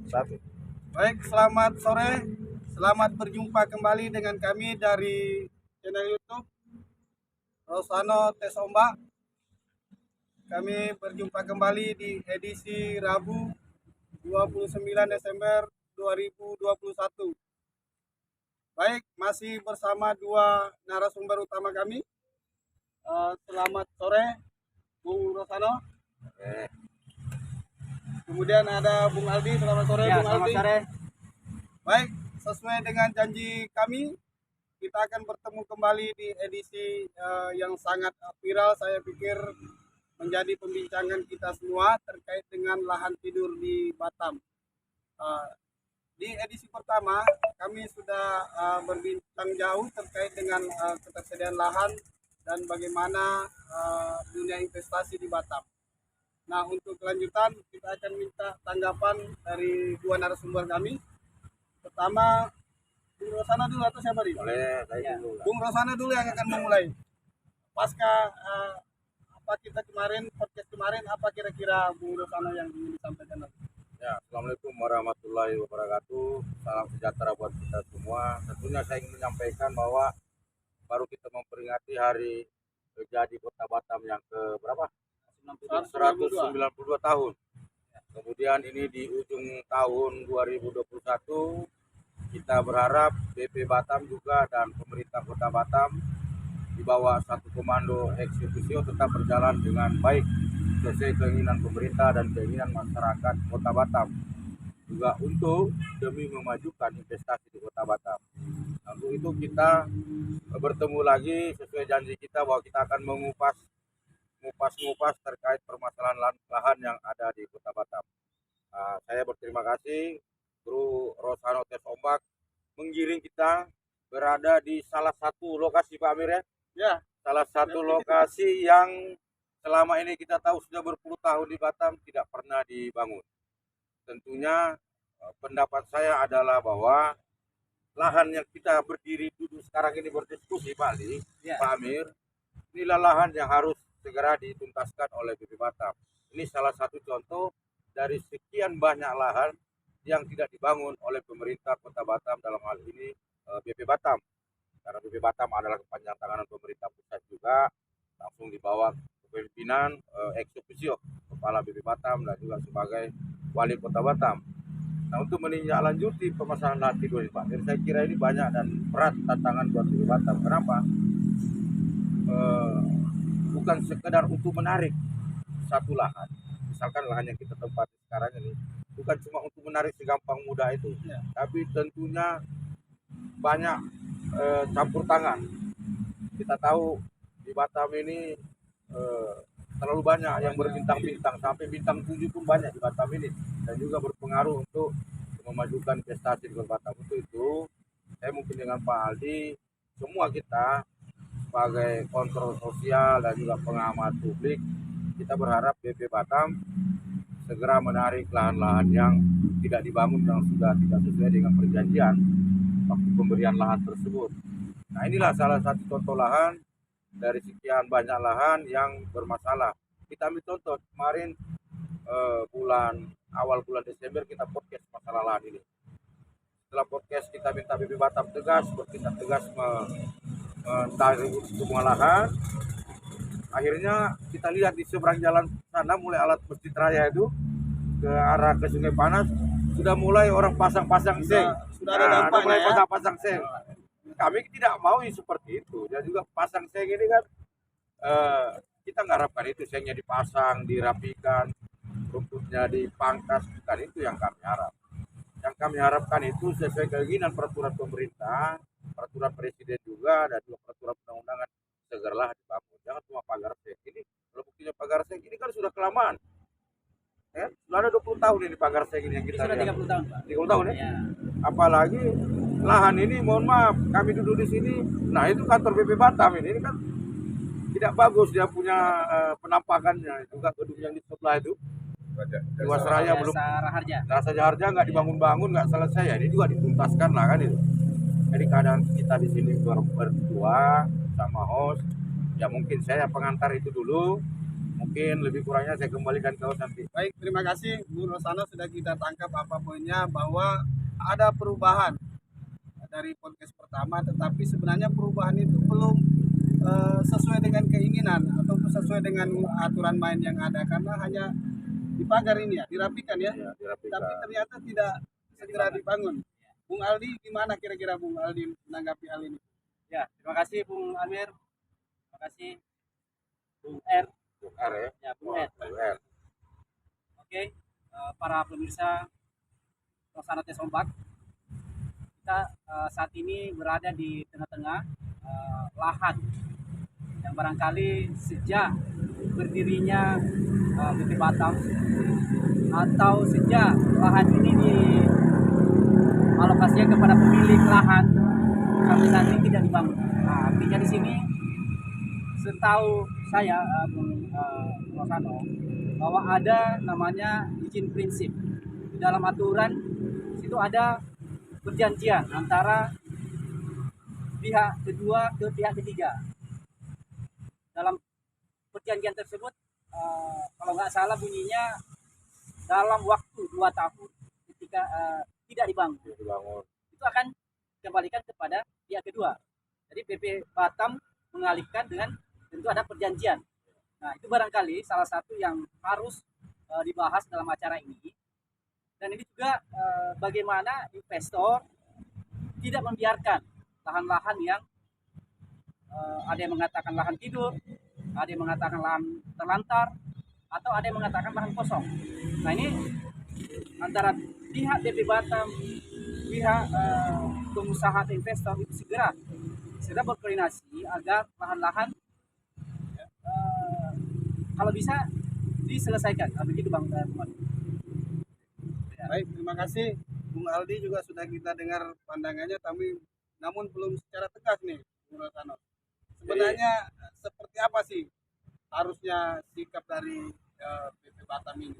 Satu. Baik, selamat sore. Selamat berjumpa kembali dengan kami dari channel YouTube Rosano Tes Ombak. Kami berjumpa kembali di edisi Rabu 29 Desember 2021. Baik, masih bersama dua narasumber utama kami. Selamat sore, Bung Rosano. Kemudian ada Bung Aldi. Selamat sore, Ya, Bung selamat Aldi. sore. Baik, sesuai dengan janji kami, kita akan bertemu kembali di edisi yang sangat viral, saya pikir menjadi pembincangan kita semua terkait dengan lahan tidur di Batam. Di edisi pertama, kami sudah berbincang jauh terkait dengan ketersediaan lahan dan bagaimana dunia investasi di Batam. Nah, untuk kelanjutan kita akan minta tanggapan dari dua narasumber kami. Pertama, Bung Rosana dulu atau siapa nih? Boleh, saya dulu lah. Bung Rosana dulu yang akan memulai. Pasca apa kita kemarin, podcast kemarin, apa kira-kira Bung Rosana yang ingin disampaikan? Ya, Assalamualaikum warahmatullahi wabarakatuh. Salam sejahtera buat kita semua. Tentunya saya ingin menyampaikan bahwa baru kita memperingati hari jadi Kota Batam yang ke berapa? 192 tahun. Kemudian ini di ujung tahun 2021 kita berharap BP Batam juga dan pemerintah Kota Batam di bawah satu komando eksekutif tetap berjalan dengan baik sesuai keinginan pemerintah dan keinginan masyarakat Kota Batam juga untuk demi memajukan investasi di Kota Batam. Untuk itu kita bertemu lagi sesuai janji kita bahwa kita akan mengupas terkait permasalahan lahan yang ada di Kota Batam. Saya berterima kasih Kru Rosano Tes Ombak menggiring kita berada di salah satu lokasi Pak Amir ya. Ya, Salah satu lokasi yang selama ini kita tahu sudah berpuluh tahun di Batam tidak pernah dibangun. Tentunya pendapat saya adalah bahwa lahan yang kita berdiri duduk sekarang ini berdiskusi Pak Ali, Ya. Pak Amir, inilah lahan yang harus segera dituntaskan oleh BP Batam. Ini salah satu contoh dari sekian banyak lahan yang tidak dibangun oleh pemerintah Kota Batam, dalam hal ini BP Batam. Karena BP Batam adalah kepanjangan tangan pemerintah pusat juga, langsung di bawah kepemimpinan ex officio Kepala BP Batam dan juga sebagai Wali Kota Batam. Nah, untuk menindaklanjuti permasalahan lahan tidur ini Pak, saya kira ini banyak dan berat tantangan buat BP Batam. Kenapa? Bukan sekedar untuk menarik satu lahan, misalkan lahan yang kita tempati sekarang ini, bukan cuma untuk menarik segampang mudah itu, tapi tentunya banyak campur tangan. Kita tahu di Batam ini terlalu banyak yang berbintang-bintang, sampai bintang 7 pun banyak di Batam ini, dan juga berpengaruh untuk memajukan investasi di Batam. Untuk itu saya mungkin dengan Pak Aldi, semua kita sebagai kontrol sosial dan juga pengamat publik, kita berharap BP Batam segera menarik lahan-lahan yang tidak dibangun yang sudah tidak sesuai dengan perjanjian waktu pemberian lahan tersebut. Nah, inilah salah satu contoh lahan dari sekian banyak lahan yang bermasalah. Kita ambil contoh kemarin awal bulan Desember kita podcast masalah lahan ini. Setelah podcast kita minta BP Batam tegas, bertindak tegas mencari semua lahan. Akhirnya kita lihat di seberang jalan sana, mulai alat Masjid Raya itu ke arah ke Sungai Panas, sudah mulai orang pasang-pasang seng. Sudah ada dampaknya mulai ya. pasang-pasang seng. Kami tidak mau seperti itu. Dan juga pasang seng ini kan kita nggak harapkan itu sengnya dipasang, dirapikan, rumputnya dipangkas, bukan itu yang kami harap. Yang kami harapkan itu sesuai keinginan peraturan pemerintah, peraturan presiden juga, dan juga peraturan undang-undangan, segeralah dibangun. Jangan cuma pagar seng. Ini kalau buktinya pagar seng ini kan sudah kelamaan. Ya, sudah ada 20 tahun ini pagar seng ini yang kita Sudah lihat. 30 tahun, Pak. 30 tahun ya? Ya. Apalagi lahan ini, mohon maaf, kami duduk di sini. Nah, itu kantor BP Batam ini kan tidak bagus dia punya penampakannya. Juga gedung yang di sebelah itu, Jiwasraya belum, Jasa Harja nggak dibangun-bangun, nggak selesai ya. Ini juga dituntaskan lah kan itu. Jadi keadaan kita di sini berdua sama host, ya mungkin saya pengantar itu dulu. Mungkin lebih kurangnya saya kembalikan ke host nanti. Baik, terima kasih Bu Rosano sudah kita tangkap apa poinnya bahwa ada perubahan dari podcast pertama, tetapi sebenarnya perubahan itu belum sesuai dengan keinginan ataupun sesuai dengan aturan main yang ada, karena hanya dipagar ini ya, dirapikan ya, Ya, dirapikan. tapi ternyata tidak segera dibangun. Bung Aldi, gimana kira-kira Bung Aldi menanggapi hal ini? Ya, terima kasih Bung Amir. Terima kasih Bung R. Bung R ya. Ya, Bung R. Bung R. Oke, para pemirsa Rosana Sompak, kita saat ini berada di tengah-tengah lahan yang barangkali sejak berdirinya BP Batam atau sejak lahan ini dialokasikan kepada pemilik lahan sampai saat ini tidak dibangun. Nah, artinya di sini setahu saya Bung Rosano, bahwa ada namanya izin prinsip. Di dalam aturan situ ada perjanjian antara pihak kedua ke pihak ketiga. Dalam perjanjian tersebut kalau nggak salah bunyinya dalam waktu 2 tahun ketika tidak dibangun, itu akan dikembalikan kepada pihak kedua. Jadi BP Batam mengalihkan dengan tentu ada perjanjian. Nah, itu barangkali salah satu yang harus dibahas dalam acara ini. Dan ini juga bagaimana investor tidak membiarkan lahan-lahan yang ada yang mengatakan lahan tidur, ada yang mengatakan lahan terlantar, atau ada yang mengatakan lahan kosong. Nah, ini antara pihak BP Batam, pihak pengusaha atau investor itu segera berkoordinasi agar lahan-lahan kalau bisa diselesaikan. Begitu Bang. Baik, terima kasih Bung Aldi, juga sudah kita dengar pandangannya, tapi namun belum secara tegas nih Bung Rosano. Sebenarnya seperti apa sih harusnya sikap dari BP Batam ini?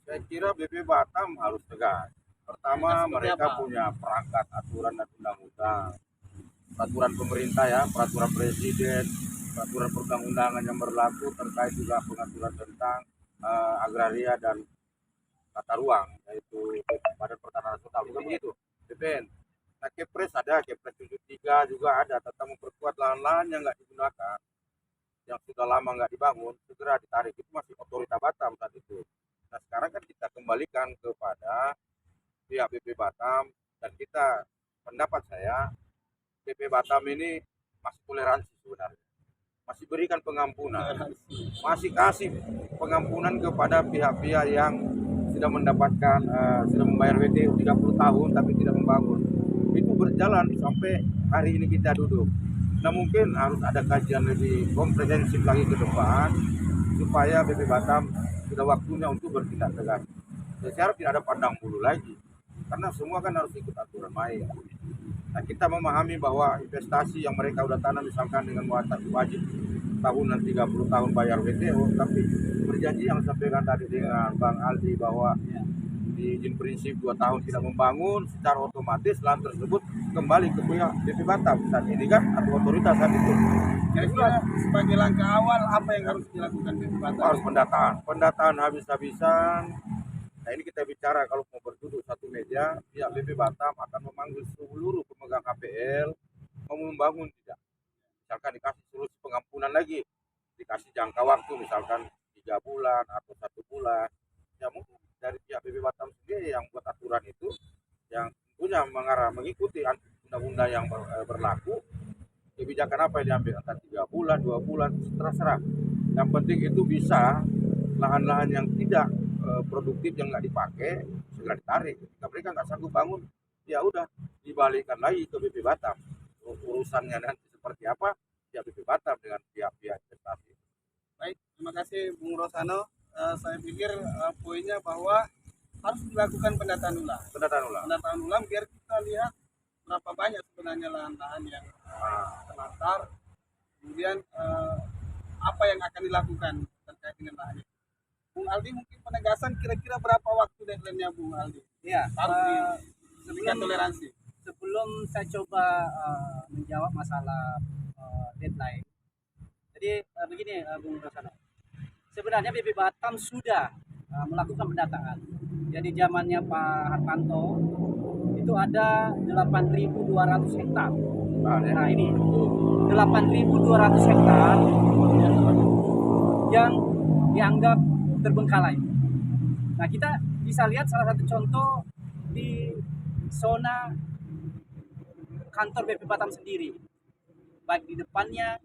Saya kira BP Batam harus tegas. Pertama, mereka apa? punya perangkat aturan dan undang-undang. Peraturan pemerintah ya, peraturan presiden, peraturan perundang-undangan yang berlaku terkait juga pengaturan tentang agraria dan tata ruang, yaitu Badan Pertanahan Nasional. Bukan begitu, BPN. Nah, Kepres ada, Kepres 73 juga ada tentang memperkuat lahan-lahan yang nggak digunakan, yang sudah lama nggak dibangun, segera ditarik. Itu masih otorita Batam saat itu. Nah, sekarang kan kita kembalikan kepada pihak BP Batam, dan kita, pendapat saya, BP Batam ini masih toleransi sebenarnya. Masih berikan pengampunan, masih kasih pengampunan kepada pihak-pihak yang sudah mendapatkan, sudah membayar WTU 30 tahun tapi tidak membangun. Itu berjalan sampai hari ini kita duduk. Nah, mungkin harus ada kajian lebih komprehensif lagi ke depan supaya BP Batam sudah waktunya untuk bertindak tegas. Saya harap tidak ada pandang bulu lagi, karena semua kan harus ikut aturan main. Nah, kita memahami bahwa investasi yang mereka udah tanam misalkan dengan wajib tahunan 30 tahun bayar WTO, tapi berjanji yang sampaikan tadi dengan Bang Aldi bahwa di izin prinsip 2 tahun tidak membangun, secara otomatis lahan tersebut kembali ke pihak BP Batam saat ini kan, atau otoritas saat itu. Kira-kira sebagai langkah awal apa yang harus dilakukan BP Batam? Harus pendataan habis-habisan. Nah, ini kita bicara kalau mau berduduk satu meja, pihak BP Batam akan memanggil seluruh pemegang HPL mau membangun tidak. Misalkan dikasih solusi pengampunan lagi, dikasih jangka waktu misalkan 3 bulan atau 1 bulan. Ya mungkin dari pihak BP Batam sendiri yang buat aturan itu, yang tentunya mengikuti undang-undang yang berlaku. Kebijakan apa yang diambil, antara 3 bulan, 2 bulan, terserah. Yang penting itu bisa lahan-lahan yang tidak produktif, yang nggak dipakai, segera ditarik. Jika mereka nggak sanggup bangun, ya udah dibalikan lagi ke BP Batam. Urusannya nanti seperti apa, ya BP Batam dengan pihak-pihak investasi. Baik, terima kasih Bung Rosano. Saya pikir poinnya bahwa harus dilakukan pendataan ulang. Pendataan ulang biar kita lihat berapa banyak sebenarnya lahan-lahan yang terlantar. Kemudian apa yang akan dilakukan terkait dengan lahan itu. Bung Aldi, mungkin penegasan kira-kira berapa waktu deadline-nya Bung Aldi? Ya, Harus diberikan toleransi. Sebelum saya coba menjawab masalah deadline. Jadi begini Bung Rosano. sebenarnya BP Batam sudah melakukan pendataan. Jadi zamannya Pak Hartanto itu ada 8.200 hektar. Nah ini 8.200 hektar yang dianggap terbengkalai. Nah kita bisa lihat salah satu contoh di zona kantor BP Batam sendiri, baik di depannya,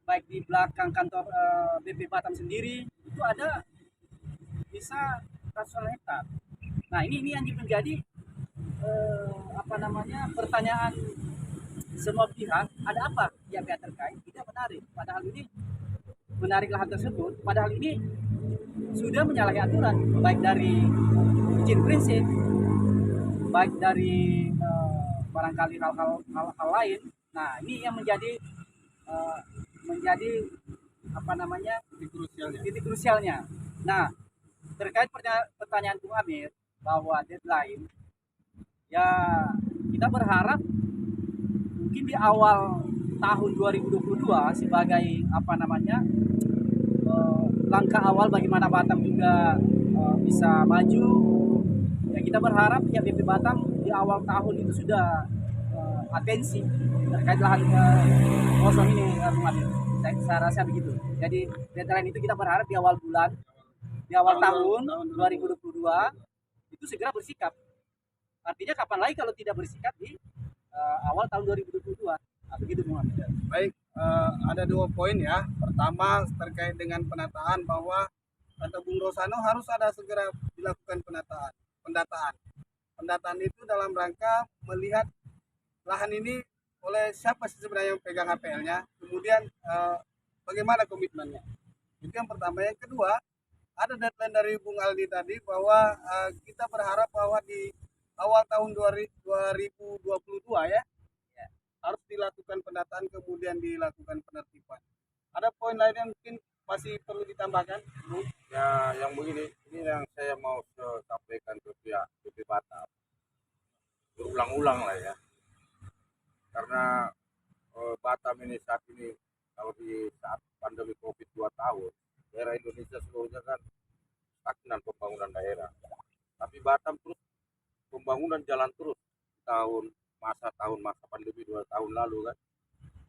baik di belakang kantor BP Batam sendiri itu ada bisa ratusan hektar. Nah ini yang menjadi pertanyaan semua pihak, ada apa pihak-pihak terkait tidak menarik, padahal ini menarik lahan tersebut, padahal ini sudah menyalahi aturan, baik dari izin prinsip, baik dari barangkali hal-hal lain. Nah ini yang menjadi titik krusialnya. Nah terkait pertanyaan Bung Amir bahwa deadline, ya kita berharap mungkin di awal tahun 2022 sebagai langkah awal bagaimana Batam juga bisa maju. Ya kita berharap ya BP Batam di awal tahun itu sudah atensi terkait lahan kosong ini, Bung Amir. Saya rasa begitu. Jadi deadline itu kita berharap di awal tahun 2022 itu segera bersikap. Artinya kapan lagi kalau tidak bersikap di awal tahun 2022. Nah, begitu Bung Amir. Baik, ada 2 poin ya. Pertama terkait dengan penataan, bahwa kata Bung Rosano harus ada segera dilakukan pendataan. Pendataan itu dalam rangka melihat lahan ini oleh siapa sih sebenarnya yang pegang HPL-nya, kemudian bagaimana komitmennya. Itu yang pertama. Yang kedua, ada deadline dari Bung Aldi tadi bahwa kita berharap bahwa di awal tahun 2022 ya, harus dilakukan pendataan, kemudian dilakukan penertiban. Ada poin lain yang mungkin masih perlu ditambahkan, Bung? Ya, yang begini, ini yang saya mau sampaikan ke pihak BP Batam. Berulang-ulang lah ya. Karena Batam ini saat ini, kalau di saat pandemi COVID 2 tahun, daerah Indonesia seluruhnya kan stagnan pembangunan daerah. Tapi Batam terus pembangunan jalan terus tahun masa pandemi 2 tahun lalu kan.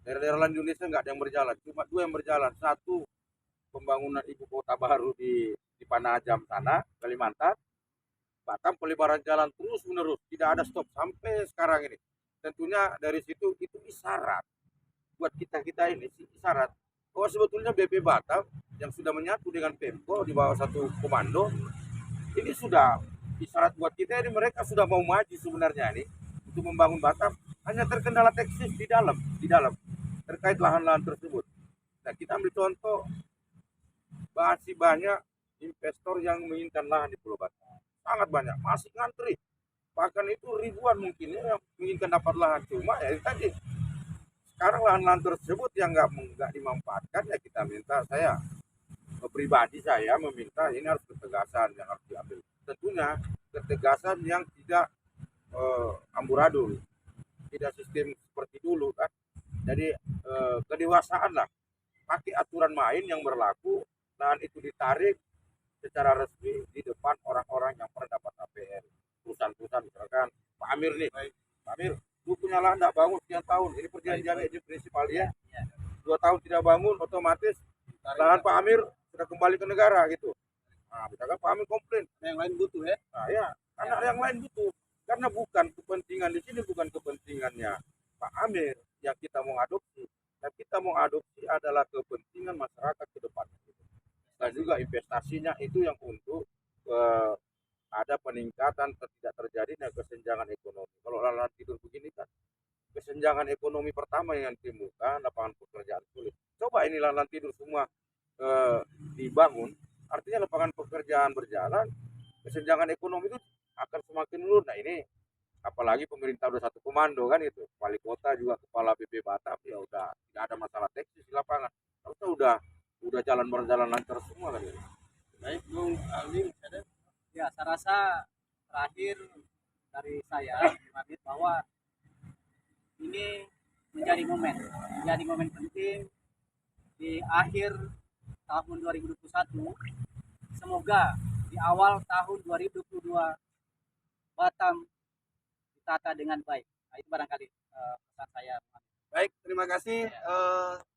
Daerah-daerah lain Indonesia nggak ada yang berjalan, cuma 2 yang berjalan. Satu, pembangunan ibu kota baru di Panajam sana, Kalimantan. Batam pelebaran jalan terus menerus, tidak ada stop sampai sekarang ini. Tentunya dari situ itu isyarat buat kita ini isyarat bahwa sebetulnya BP Batam yang sudah menyatu dengan Pemko di bawah satu komando, ini sudah isyarat buat kita ini, mereka sudah mau maju sebenarnya ini untuk membangun Batam. Hanya terkendala teknis di dalam terkait lahan-lahan tersebut. Nah kita ambil contoh, masih banyak investor yang menginginkan lahan di Pulau Batam, sangat banyak, masih ngantri, bahkan itu ribuan mungkin ya, yang menginginkan dapat lahan. Cuma ya tadi sekarang lahan-lahan tersebut yang nggak dimanfaatkan, ya kita minta, saya pribadi saya meminta ini harus ketegasan yang harus diambil. Tentunya ketegasan yang tidak amburadul, tidak sistem seperti dulu kan. Jadi kedewasaan lah, pakai aturan main yang berlaku, lahan itu ditarik secara resmi di depan orang-orang yang pernah dapat APR, perusahaan-perusahaan. Misalkan Pak Amir nih, Pak Amir, lu punya lahan tidak bangun sekian tahun, ini perjanjiannya ini prinsipal ya, 2 tahun tidak bangun, otomatis lahan Pak Amir sudah kembali ke negara gitu. Nah, misalkan Pak Amir komplain, Yang lain butuh ya. nah ya, karena yang lain butuh, karena bukan kepentingan di sini, bukan kepentingannya Pak Amir yang kita mau adopsi, yang kita mau adopsi adalah kepentingan masyarakat ke depan. Dan juga investasinya itu yang untuk ada peningkatan, tidak terjadinya kesenjangan ekonomi. Kalau lahan tidur begini kan, kesenjangan ekonomi pertama yang timbulkan, lapangan pekerjaan sulit. Coba ini lahan tidur semua dibangun, artinya lapangan pekerjaan berjalan, kesenjangan ekonomi itu akan semakin menurun. Nah ini apalagi pemerintah udah satu komando kan, itu wali kota juga kepala BP Batam, ya udah tidak ada masalah teknis di lapangan, harusnya udah berjalan lancar semua kan. Baik, Bung Aldi, Ya, saya rasa terakhir dari saya bahwa ini menjadi momen penting di akhir tahun 2021, semoga di awal tahun 2022 Batam ditata dengan baik. Nah, itu barangkali pesan saya. Baik, terima kasih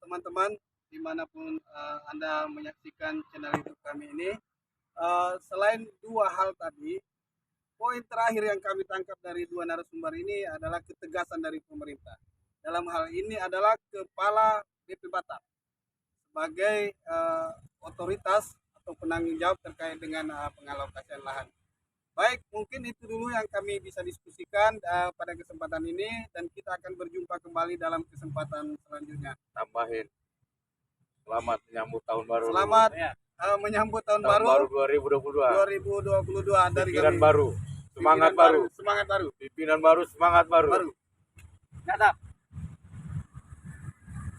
teman-teman dimanapun Anda menyaksikan channel YouTube kami ini. Selain dua hal tadi, poin terakhir yang kami tangkap dari dua narasumber ini adalah ketegasan dari pemerintah. Dalam hal ini adalah Kepala BP Batam sebagai otoritas atau penanggung jawab terkait dengan pengalokasian lahan. Baik, mungkin itu dulu yang kami bisa diskusikan pada kesempatan ini, dan kita akan berjumpa kembali dalam kesempatan selanjutnya. Tambahin. Selamat menyambut tahun baru. Selamat Ya. menyambut tahun baru baru 2022. 2022 dari Pikiran kami. baru, semangat Pikiran baru, semangat baru. pimpinan baru, semangat baru. Baru. Mantap.